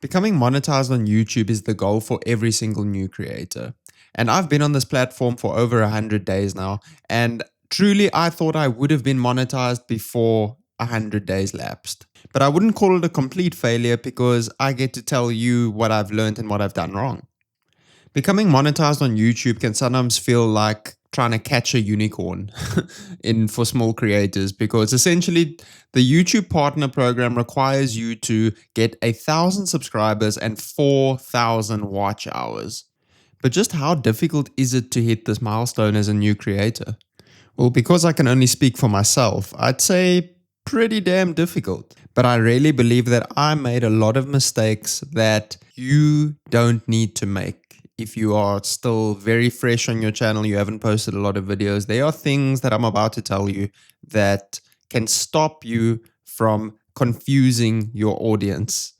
Becoming monetized on YouTube is the goal for every single new creator. And I've been on this platform for over 100 days now. And truly, I thought I would have been monetized before 100 days lapsed. But I wouldn't call it a complete failure because I get to tell you what I've learned and what I've done wrong. Becoming monetized on YouTube can sometimes feel like trying to catch a unicorn in for small creators because essentially the YouTube partner program requires you to get 1,000 subscribers and 4,000 watch hours. But just how difficult is it to hit this milestone as a new creator? Well, because I can only speak for myself, I'd say pretty damn difficult. But I really believe that I made a lot of mistakes that you don't need to make. If you are still very fresh on your channel, you haven't posted a lot of videos, there are things that I'm about to tell you that can stop you from confusing your audience.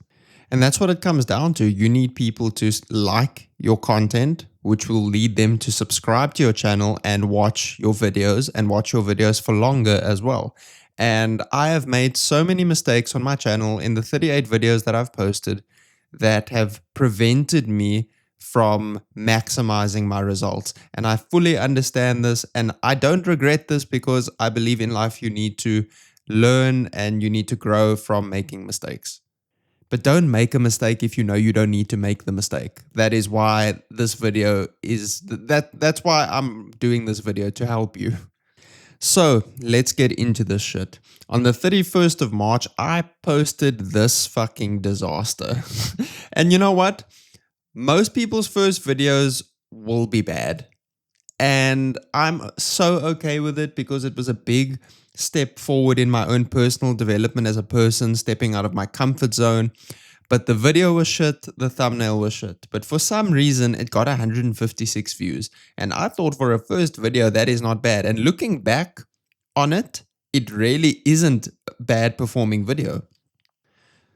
And that's what it comes down to. You need people to like your content, which will lead them to subscribe to your channel and watch your videos for longer as well. And I have made so many mistakes on my channel in the 38 videos that I've posted that have prevented me from maximizing my results. And I fully understand this. And I don't regret this because I believe in life you need to learn and you need to grow from making mistakes. But don't make a mistake if you know you don't need to make the mistake. That is why this video is that's why I'm doing this video, to help you. So let's get into this shit. On the 31st of March, I posted this fucking disaster. And you know what? Most people's first videos will be bad. And I'm so okay with it because it was a big step forward in my own personal development as a person, stepping out of my comfort zone. But the video was shit, the thumbnail was shit. But for some reason, it got 156 views. And I thought for a first video, that is not bad. And looking back on it, it really isn't a bad performing video.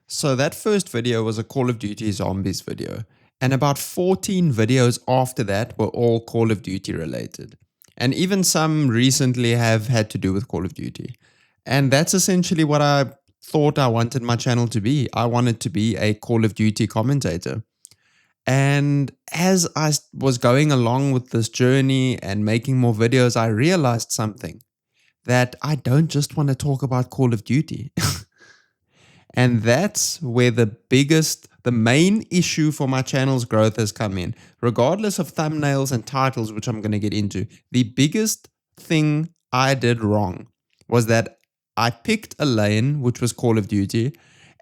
So that first video was a Call of Duty Zombies video. And about 14 videos after that were all Call of Duty related. And even some recently have had to do with Call of Duty. And that's essentially what I thought I wanted my channel to be. I wanted to be a Call of Duty commentator. And as I was going along with this journey and making more videos, I realized something, that I don't just want to talk about Call of Duty. And that's where the main issue for my channel's growth has come in. Regardless of thumbnails and titles, which I'm going to get into, the biggest thing I did wrong was that I picked a lane, which was Call of Duty,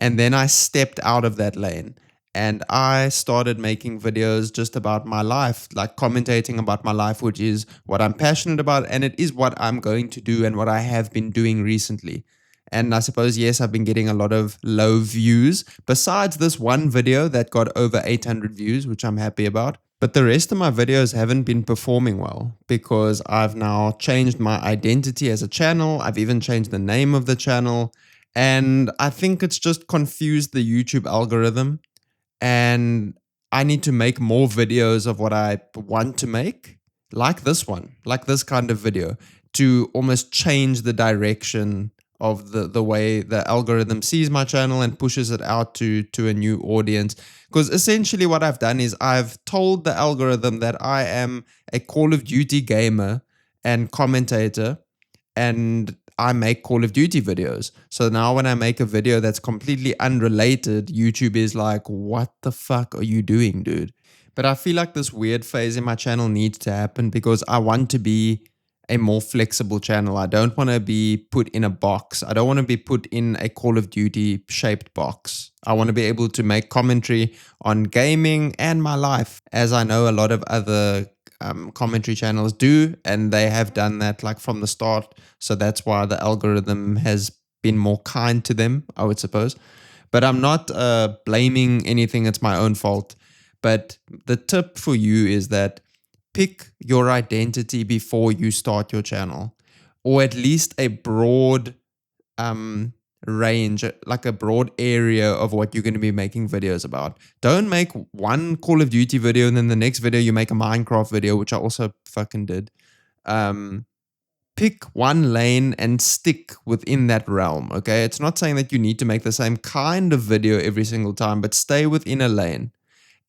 and then I stepped out of that lane. And I started making videos just about my life, like commentating about my life, which is what I'm passionate about. And it is what I'm going to do and what I have been doing recently. And I suppose, yes, I've been getting a lot of low views, besides this one video that got over 800 views, which I'm happy about. But the rest of my videos haven't been performing well because I've now changed my identity as a channel. I've even changed the name of the channel. And I think it's just confused the YouTube algorithm. And I need to make more videos of what I want to make, like this one, like this kind of video, to almost change the direction of the way the algorithm sees my channel and pushes it out to a new audience. Because essentially what I've done is I've told the algorithm that I am a Call of Duty gamer and commentator, and I make Call of Duty videos. So now when I make a video that's completely unrelated, YouTube is like, what the fuck are you doing, dude? But I feel like this weird phase in my channel needs to happen because I want to be a more flexible channel. I don't want to be put in a box. I don't want to be put in a Call of Duty shaped box. I want to be able to make commentary on gaming and my life, as I know a lot of other commentary channels do, and they have done that like from the start. So that's why the algorithm has been more kind to them, I would suppose. But I'm not blaming anything. It's my own fault. But the tip for you is that pick your identity before you start your channel, or at least a broad range, like a broad area of what you're going to be making videos about. Don't make one Call of Duty video and then the next video you make a Minecraft video, which I also fucking did. pick one lane and stick within that realm. Okay. It's not saying that you need to make the same kind of video every single time, but stay within a lane.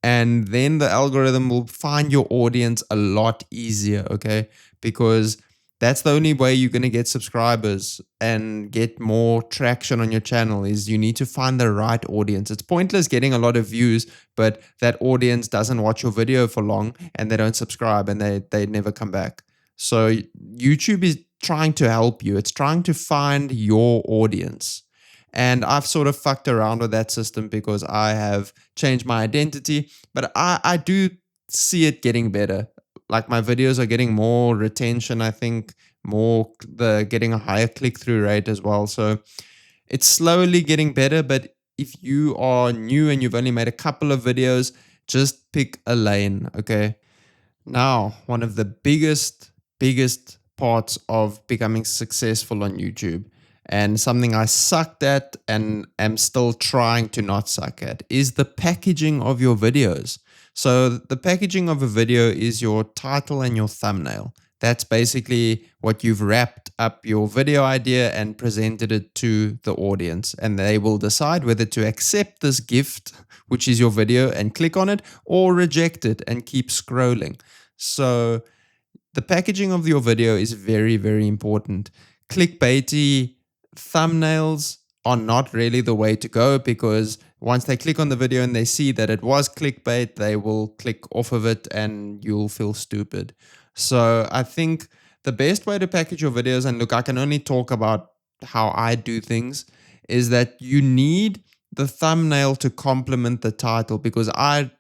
And then the algorithm will find your audience a lot easier. Okay. Because that's the only way you're going to get subscribers and get more traction on your channel is you need to find the right audience. It's pointless getting a lot of views, but that audience doesn't watch your video for long and they don't subscribe and they never come back. So YouTube is trying to help you. It's trying to find your audience. And I've sort of fucked around with that system because I have changed my identity, but I do see it getting better. Like my videos are getting more retention, I think, getting a higher click-through rate as well. So it's slowly getting better, but if you are new and you've only made a couple of videos, just pick a lane, okay? Now, one of the biggest parts of becoming successful on YouTube, and something I sucked at and am still trying to not suck at, is the packaging of your videos. So the packaging of a video is your title and your thumbnail. That's basically what you've wrapped up your video idea and presented it to the audience. And they will decide whether to accept this gift, which is your video, and click on it, or reject it and keep scrolling. So the packaging of your video is very, very important. Clickbaity thumbnails are not really the way to go, because once they click on the video and they see that it was clickbait, they will click off of it and you'll feel stupid. So I think the best way to package your videos, and look, I can only talk about how I do things, is that you need the thumbnail to complement the title, because I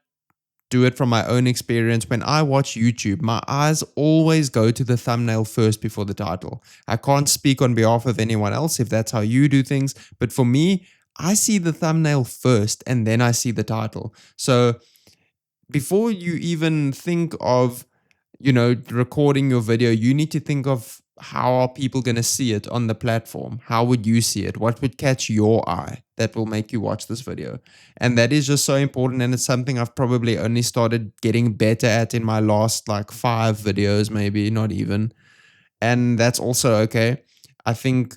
do it from my own experience. When I watch YouTube, my eyes always go to the thumbnail first before the title. I can't speak on behalf of anyone else if that's how you do things, but for me, I see the thumbnail first and then I see the title. So before you even think of, recording your video, you need to think of how are people going to see it on the platform? How would you see it? What would catch your eye that will make you watch this video? And that is just so important. And it's something I've probably only started getting better at in my last 5 videos, maybe not even. And that's also okay. I think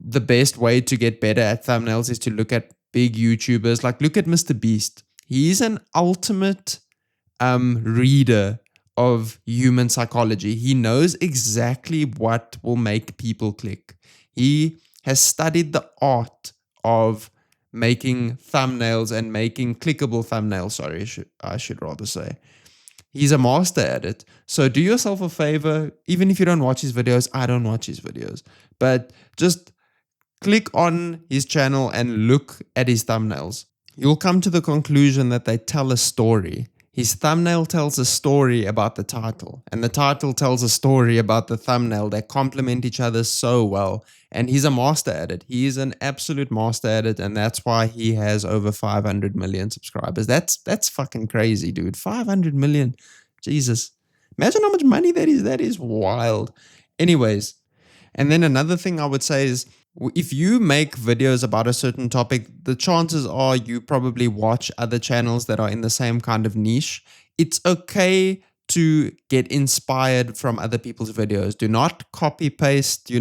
the best way to get better at thumbnails is to look at big YouTubers. Look at Mr. Beast. He's an ultimate reader of human psychology. He knows exactly what will make people click. He has studied the art of making thumbnails and making clickable thumbnails. Sorry, I should rather say. He's a master at it. So do yourself a favor, even if you don't watch his videos. I don't watch his videos, but just click on his channel and look at his thumbnails. You'll come to the conclusion that they tell a story. His thumbnail tells a story about the title, and the title tells a story about the thumbnail. They complement each other so well, and he's a master at it. He is an absolute master at it, and that's why he has over 500 million subscribers. That's fucking crazy, dude. 500 million. Jesus. Imagine how much money that is. That is wild. Anyways, and then another thing I would say is, if you make videos about a certain topic, the chances are you probably watch other channels that are in the same kind of niche. It's okay to get inspired from other people's videos. Do not copy paste,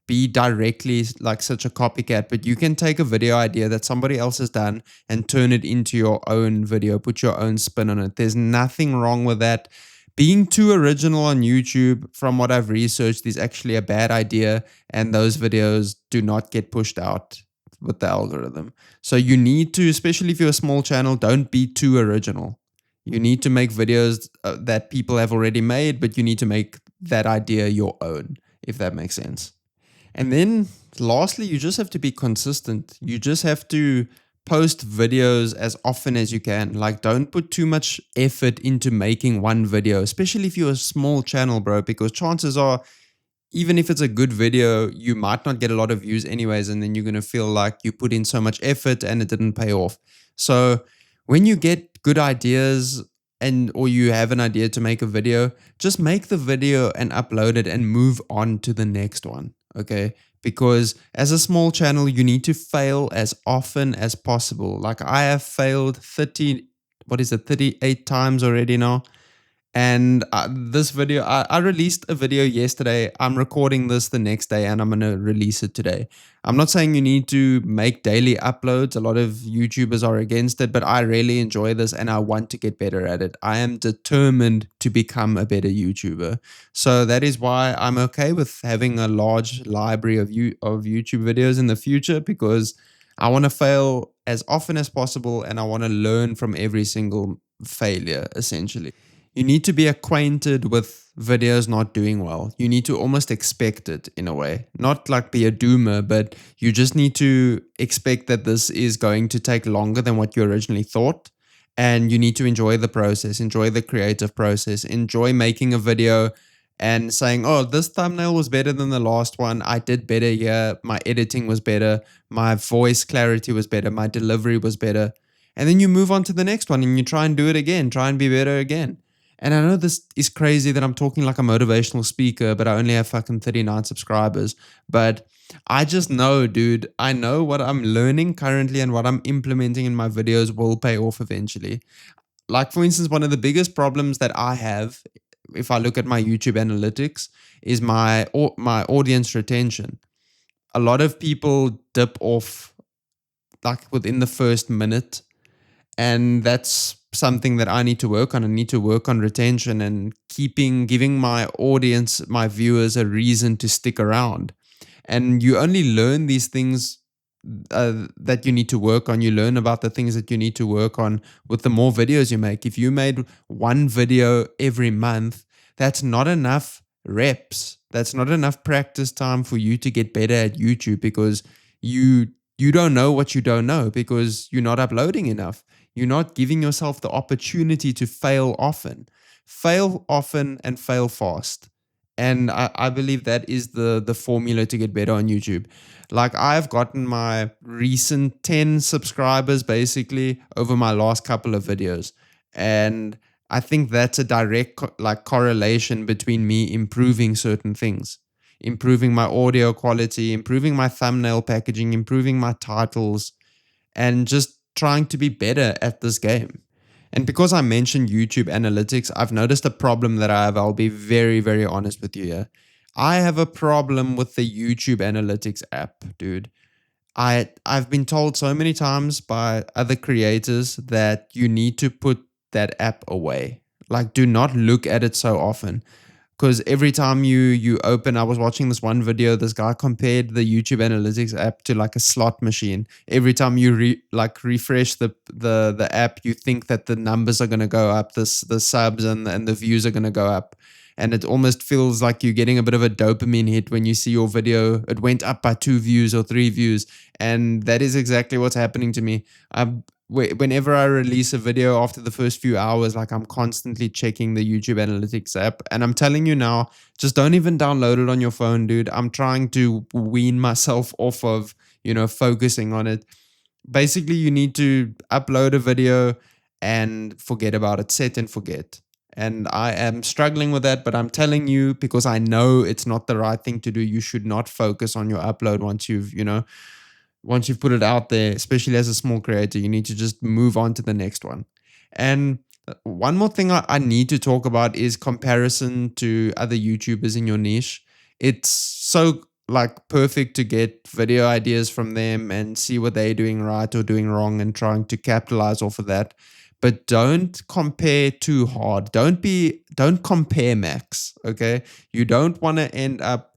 be directly like such a copycat, but you can take a video idea that somebody else has done and turn it into your own video, put your own spin on it. There's nothing wrong with that. Being too original on YouTube, from what I've researched, is actually a bad idea, and those videos do not get pushed out with the algorithm. So you need to, especially if you're a small channel, don't be too original. You need to make videos that people have already made, but you need to make that idea your own, if that makes sense. And then lastly, you just have to be consistent. You just have to post videos as often as you can. Don't put too much effort into making one video, especially if you're a small channel, bro, because chances are, even if it's a good video, you might not get a lot of views anyways, and then you're going to feel like you put in so much effort and it didn't pay off. So when you get good ideas or you have an idea to make a video, just make the video and upload it and move on to the next one, okay? Because as a small channel, you need to fail as often as possible. I have failed 38 times already now. And this video, I released a video yesterday. I'm recording this the next day and I'm going to release it today. I'm not saying you need to make daily uploads. A lot of YouTubers are against it, but I really enjoy this and I want to get better at it. I am determined to become a better YouTuber. So that is why I'm okay with having a large library of YouTube videos in the future, because I want to fail as often as possible and I want to learn from every single failure, essentially. You need to be acquainted with videos not doing well. You need to almost expect it in a way. Not like be a doomer, but you just need to expect that this is going to take longer than what you originally thought. And you need to enjoy the process, enjoy the creative process, enjoy making a video and saying, oh, this thumbnail was better than the last one. I did better here. My editing was better. My voice clarity was better. My delivery was better. And then you move on to the next one and you try and do it again, try and be better again. And I know this is crazy that I'm talking like a motivational speaker, but I only have fucking 39 subscribers. But I just know, dude, I know what I'm learning currently and what I'm implementing in my videos will pay off eventually. Like, for instance, one of the biggest problems that I have, if I look at my YouTube analytics, is my audience retention. A lot of people dip off like within the first minute, and that's something that I need to work on. I need to work on retention and giving my audience, my viewers, a reason to stick around. And you only learn these things that you need to work on. You learn about the things that you need to work on with the more videos you make. If you made one video every month, that's not enough reps. That's not enough practice time for you to get better at YouTube, because you don't know what you don't know because you're not uploading enough. You're not giving yourself the opportunity to fail often. Fail often and fail fast. And I believe that is the formula to get better on YouTube. Like, I've gotten my recent 10 subscribers basically over my last couple of videos. And I think that's a direct correlation between me improving certain things. Improving my audio quality, improving my thumbnail packaging, improving my titles, and just trying to be better at this game. And because I mentioned YouTube analytics, I've noticed a problem that I have. I'll be very, very honest with you here. I have a problem with the YouTube analytics app, dude. I've been told so many times by other creators that you need to put that app away. Like, do not look at it so often. Because every time you open, I was watching this one video, this guy compared the YouTube analytics app to like a slot machine. Every time you refresh the app, you think that the numbers are going to go up, the subs and the views are going to go up. And it almost feels like you're getting a bit of a dopamine hit when you see your video, it went up by 2 views or 3 views. And that is exactly what's happening to me. Whenever I release a video after the first few hours, like, I'm constantly checking the YouTube analytics app. And I'm telling you now, just don't even download it on your phone, dude. I'm trying to wean myself off of, focusing on it. Basically, you need to upload a video and forget about it, set and forget. And I am struggling with that, but I'm telling you, because I know it's not the right thing to do. You should not focus on your upload once you've put it out there, especially as a small creator. You need to just move on to the next one. And one more thing I need to talk about is comparison to other YouTubers in your niche. It's so perfect to get video ideas from them and see what they're doing right or doing wrong and trying to capitalize off of that. But don't compare too hard. Don't compare max. Okay. You don't want to end up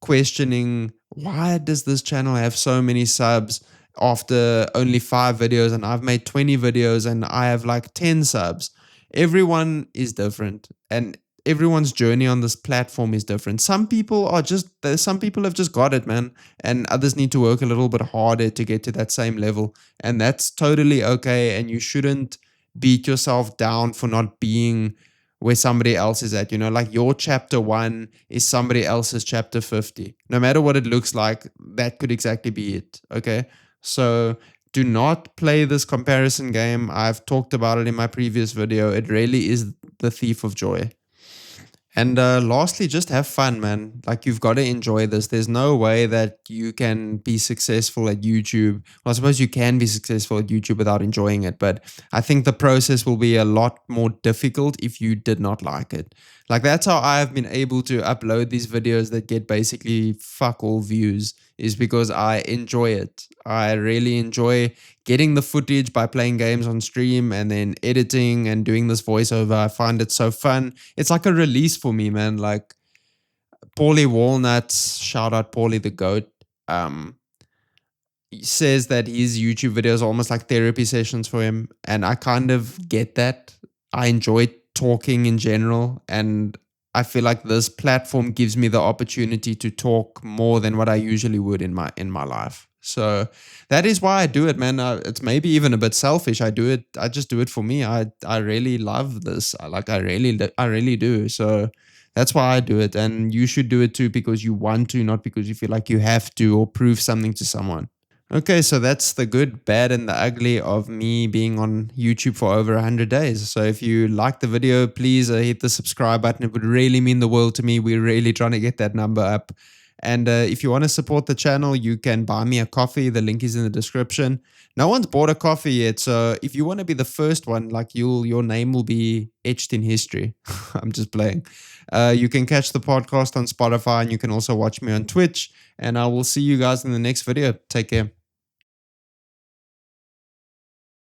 questioning, why does this channel have so many subs after only 5 videos and I've made 20 videos and I have like 10 subs. Everyone is different and everyone's journey on this platform is different. Some people have just got it, man, and others need to work a little bit harder to get to that same level, and that's totally okay. And you shouldn't beat yourself down for not being where somebody else is at. Like, your chapter 1 is somebody else's chapter 50. No matter what it looks like, that could exactly be it. Okay. So do not play this comparison game. I've talked about it in my previous video. It really is the thief of joy. And lastly, just have fun, man. Like, you've got to enjoy this. There's no way that you can be successful at YouTube. Well, I suppose you can be successful at YouTube without enjoying it, but I think the process will be a lot more difficult if you did not like it. Like, that's how I've been able to upload these videos that get basically fuck all views, is because I enjoy it. I really enjoy getting the footage by playing games on stream and then editing and doing this voiceover. I find it so fun. It's like a release for me, man. Like, Paulie Walnuts, shout out Paulie the Goat. Um, he says that his YouTube videos are almost like therapy sessions for him. And I kind of get that. I enjoy talking in general. And I feel like this platform gives me the opportunity to talk more than what I usually would in my life. So that is why I do it, man. It's maybe even a bit selfish. I do it. I just do it for me. I really love this. I really do. So that's why I do it, and you should do it too because you want to, not because you feel like you have to or prove something to someone. Okay, so that's the good, bad, and the ugly of me being on YouTube for over 100 days. So if you like the video, please hit the subscribe button. It would really mean the world to me. We're really trying to get that number up. And if you want to support the channel, you can buy me a coffee. The link is in the description. No one's bought a coffee yet, so if you want to be the first one, like your name will be etched in history. I'm just playing. You can catch the podcast on Spotify, and you can also watch me on Twitch. And I will see you guys in the next video. Take care.